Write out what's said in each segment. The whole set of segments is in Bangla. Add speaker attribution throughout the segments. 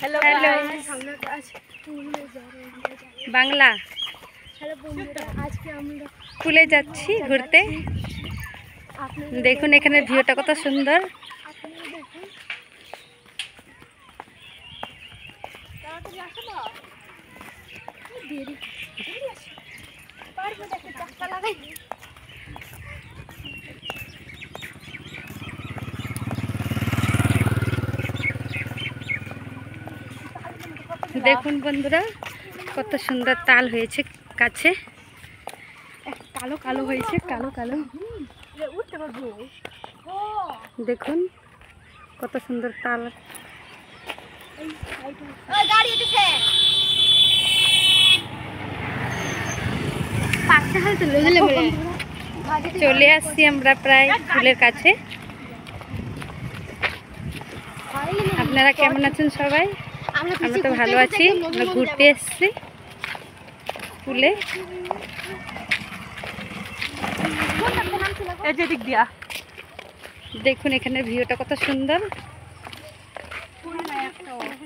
Speaker 1: হ্যালো বাংলা। স্কুলে যাচ্ছি ঘুরতে। দেখুন এখানে ভিউটা কত সুন্দর। দেখুন বন্ধুরা কত সুন্দর তাল হয়েছে কাছে, কালো কালো হয়েছে, কালো কালো। দেখুন কত সুন্দর তাল। চলে আসছি আমরা প্রায় ফুলের কাছে। আপনারা কেমন আছেন সবাই? আমরা তো ভালো আছি। আমরা ঘুরতে এসেছি ফুলে। দেখুন এখানে ভিউটা কত সুন্দর,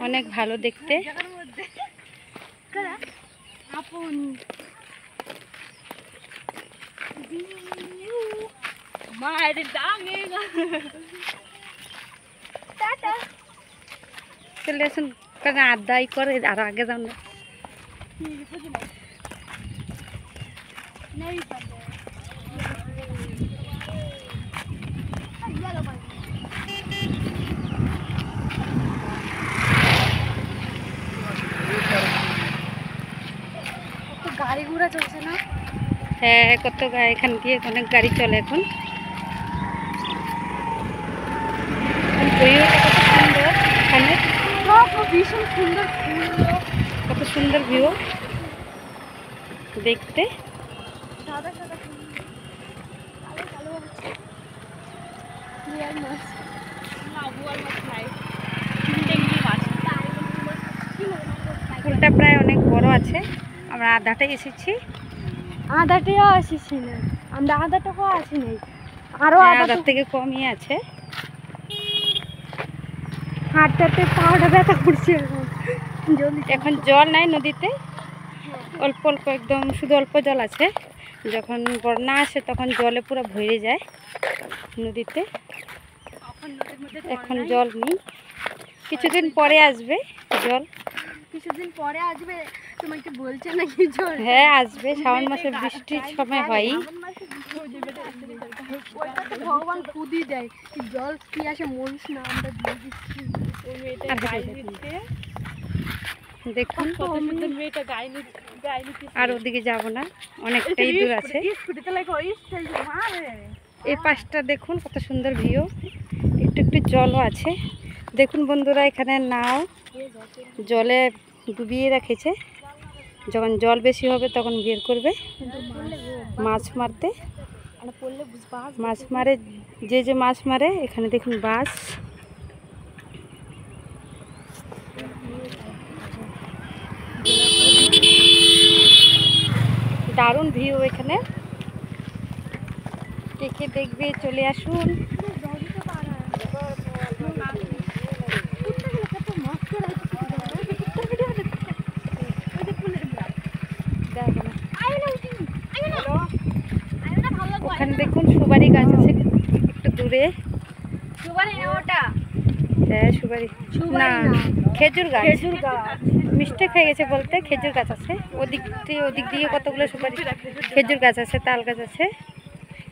Speaker 1: অনেক ভালো দেখতে। চলে আসুন, কারণ আড্ডাই করে আর আগে যান না। গাড়ি ঘোড়া চলছে না? হ্যাঁ, কত এখান দিয়ে অনেক গাড়ি চলে এখন। ভীষণ সুন্দর, কত সুন্দর ভিউ দেখতে। ফুলটা প্রায় অনেক বড় আছে। আমরা আধাটাই এসেছি।
Speaker 2: আধাটাও আসিছি না, আমরা আধাটাও আসি নাই, আরো
Speaker 1: আধার থেকে কমই আছে।
Speaker 2: হাঁটতে পাহাড়টা ব্যথা করছে।
Speaker 1: এখন জল নাই নদীতে, অল্প অল্প, একদম শুধু অল্প জল আছে। যখন বন্যা আসে তখন জলে পুরো ভরে যায় নদীতে। এখন জল নেই, কিছুদিন পরে আসবে জল।
Speaker 2: কিছুদিন পরে আসবে, তোমাকে বলছে নাকি জল?
Speaker 1: হ্যাঁ আসবে, শ্রাবণ মাসের বৃষ্টির সময় হয়।
Speaker 2: ভগবান খুদই দেয় জল, কি আসে মরিস না, আমরা দিয়ে দিচ্ছি।
Speaker 1: দেখুন আর ওদিকে যাব না, অনেকটাই দূর আছে। এই পাশটা দেখুন কত সুন্দর ভিউ, একটু একটু জলও আছে। দেখুন বন্ধুরা এখানে নাও জলে ডুবিয়ে রেখেছে, যখন জল বেশি হবে তখন বের করবে মাছ মারতে। মাছ মারে, যে মাছ মারে। এখানে দেখুন বাস। দারুণ ভিউ এখানে। কে কে দেখবে চলে আসুন। ওখানে দেখুন সুপারি গাছ আছে একটু দূরে। হ্যাঁ সুপারি না, খেজুর গাছ। মিষ্টি হয়ে গেছে বলতে, খেজুর গাছ আছে ওদিক দিয়ে কতগুলো সুপারি, খেজুর গাছ আছে, তাল গাছ আছে।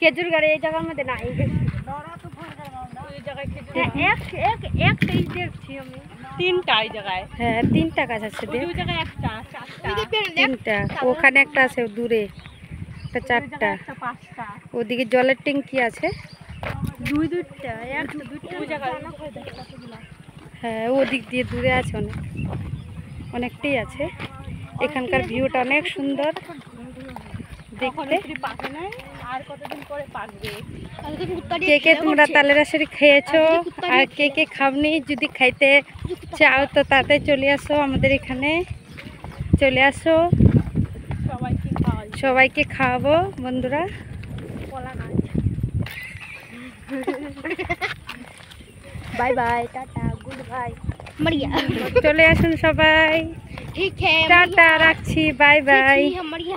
Speaker 2: খেজুর গাছ এই জায়গার মধ্যে নাই।
Speaker 1: হ্যাঁ তিনটা গাছ আছে, তিনটা। ওখানে একটা আছে দূরে, একটা চারটা। ওদিকে জলের ট্যাঙ্কি আছে
Speaker 2: দুইটা।
Speaker 1: হ্যাঁ ওদিক দিয়ে দূরে আছে, অনেকটাই আছে। এখানকার ভিউটা অনেক সুন্দর দেখতে। কে কে তোমরা তালের আশারি খেয়েছো আর কে কে খাওনি? যদি খাইতে চাও তো তাতে চলে আসো, আমাদের এখানে চলে আসো, সবাইকে খাওয়াবো বন্ধুরা।
Speaker 2: Bye bye, tata, goodbye. मरिया
Speaker 1: চলে আসুন সবাই।
Speaker 2: ठीक है
Speaker 1: টাটা, রাখছি, বাই বাই।
Speaker 2: मरिया